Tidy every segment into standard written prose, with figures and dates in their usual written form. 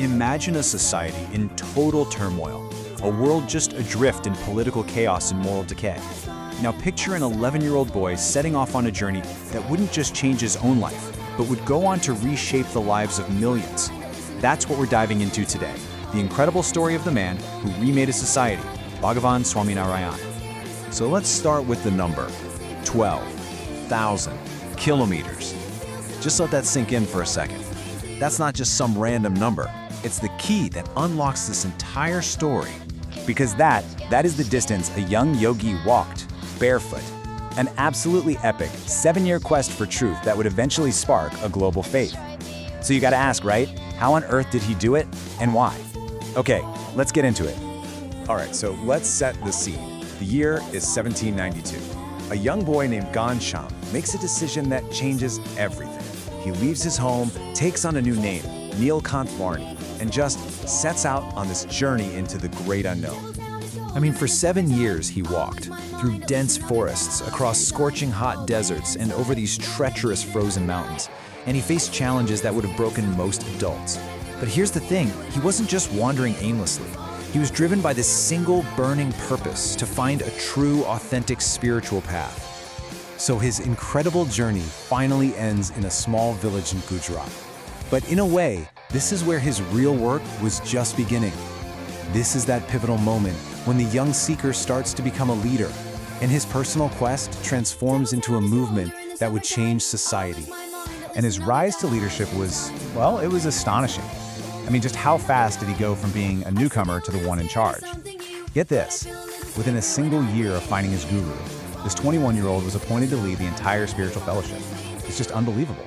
Imagine a society in total turmoil, a world just adrift in political chaos and moral decay. Now picture an 11-year-old boy setting off on a journey that wouldn't just change his own life, but would go on to reshape the lives of millions. That's what we're diving into today, the incredible story of the man who remade a society, Bhagavan Swaminarayan. So let's start with the number, 12,000 kilometers. Just let that sink in for a second. That's not just some random number. It's the key that unlocks this entire story. Because that is the distance a young yogi walked, barefoot. An absolutely epic 7-year quest for truth that would eventually spark a global faith. So you gotta ask, right? How on earth did he do it, and why? Okay, let's get into it. All right, so let's set the scene. The year is 1792. A young boy named Ghanshyam makes a decision that changes everything. He leaves his home, takes on a new name, Neelkant Varni, and just sets out on this journey into the great unknown. I mean, for 7 years he walked, through dense forests, across scorching hot deserts, and over these treacherous frozen mountains. And he faced challenges that would have broken most adults. But here's the thing, he wasn't just wandering aimlessly. He was driven by this single burning purpose to find a true, authentic spiritual path. So his incredible journey finally ends in a small village in Gujarat. But in a way, this is where his real work was just beginning. This is that pivotal moment when the young seeker starts to become a leader, and his personal quest transforms into a movement that would change society. And his rise to leadership was, well, it was astonishing. I mean, just how fast did he go from being a newcomer to the one in charge? Get this, within a single year of finding his guru, this 21-year-old was appointed to lead the entire spiritual fellowship. It's just unbelievable.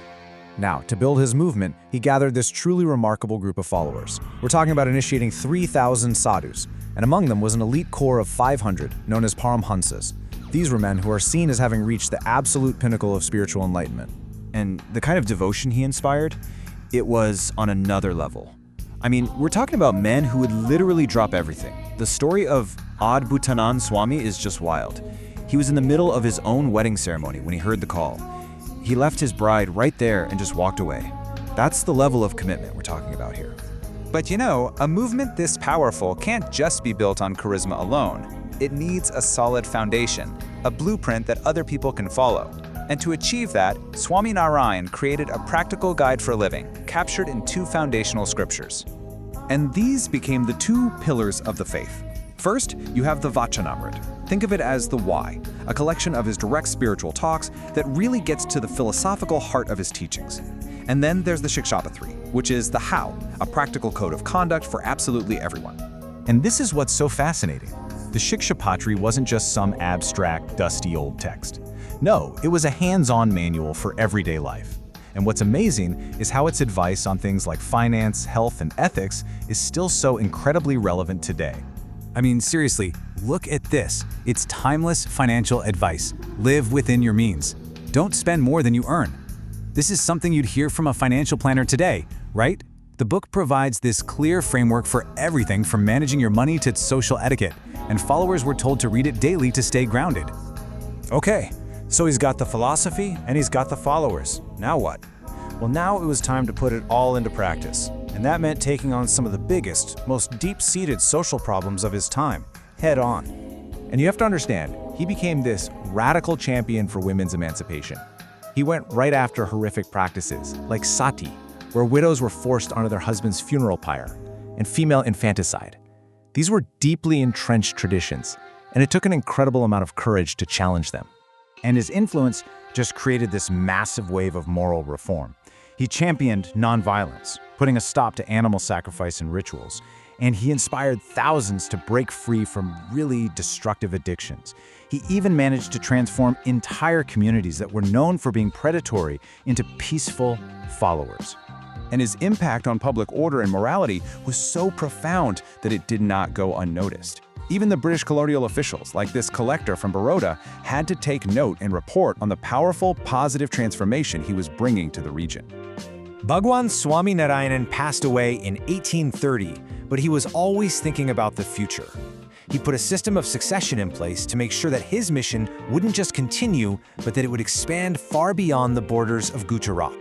Now, to build his movement, he gathered this truly remarkable group of followers. We're talking about initiating 3,000 sadhus, and among them was an elite core of 500, known as Paramhansas. These were men who are seen as having reached the absolute pinnacle of spiritual enlightenment. And the kind of devotion he inspired, it was on another level. I mean, we're talking about men who would literally drop everything. The story of Adbhutanand Swami is just wild. He was in the middle of his own wedding ceremony when he heard the call. He left his bride right there and just walked away. That's the level of commitment we're talking about here. But you know, a movement this powerful can't just be built on charisma alone. It needs a solid foundation, a blueprint that other people can follow. And to achieve that, Swaminarayan created a practical guide for living, captured in 2 foundational scriptures. And these became the 2 pillars of the faith. First, you have the Vachanamrit. Think of it as the why, a collection of his direct spiritual talks that really gets to the philosophical heart of his teachings. And then there's the Shikshapatri, which is the how, a practical code of conduct for absolutely everyone. And this is what's so fascinating. The Shikshapatri wasn't just some abstract, dusty old text. No, it was a hands-on manual for everyday life. And what's amazing is how its advice on things like finance, health, and ethics is still so incredibly relevant today. I mean, seriously, look at this. It's timeless financial advice. Live within your means. Don't spend more than you earn. This is something you'd hear from a financial planner today, right? The book provides this clear framework for everything from managing your money to social etiquette, and followers were told to read it daily to stay grounded. Okay, so he's got the philosophy and he's got the followers. Now what? Well, now it was time to put it all into practice. And that meant taking on some of the biggest, most deep-seated social problems of his time, head on. And you have to understand, he became this radical champion for women's emancipation. He went right after horrific practices, like sati, where widows were forced onto their husband's funeral pyre, and female infanticide. These were deeply entrenched traditions, and it took an incredible amount of courage to challenge them. And his influence just created this massive wave of moral reform. He championed nonviolence, putting a stop to animal sacrifice and rituals, and he inspired thousands to break free from really destructive addictions. He even managed to transform entire communities that were known for being predatory into peaceful followers. And his impact on public order and morality was so profound that it did not go unnoticed. Even the British colonial officials, like this collector from Baroda, had to take note and report on the powerful, positive transformation he was bringing to the region. Bhagwan Swaminarayan passed away in 1830, but he was always thinking about the future. He put a system of succession in place to make sure that his mission wouldn't just continue, but that it would expand far beyond the borders of Gujarat.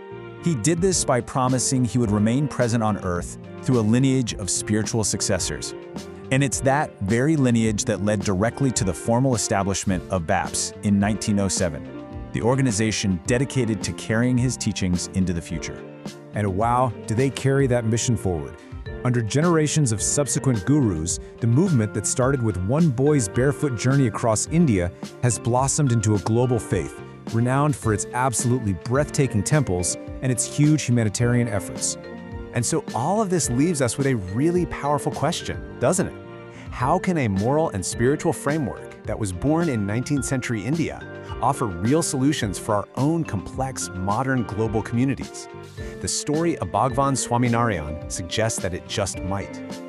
He did this by promising he would remain present on Earth through a lineage of spiritual successors. And it's that very lineage that led directly to the formal establishment of BAPS in 1907, the organization dedicated to carrying his teachings into the future. And wow, do they carry that mission forward. Under generations of subsequent gurus, the movement that started with one boy's barefoot journey across India has blossomed into a global faith, renowned for its absolutely breathtaking temples and its huge humanitarian efforts. And so all of this leaves us with a really powerful question, doesn't it? How can a moral and spiritual framework that was born in 19th century India offer real solutions for our own complex, modern global communities? The story of Bhagwan Swaminarayan suggests that it just might.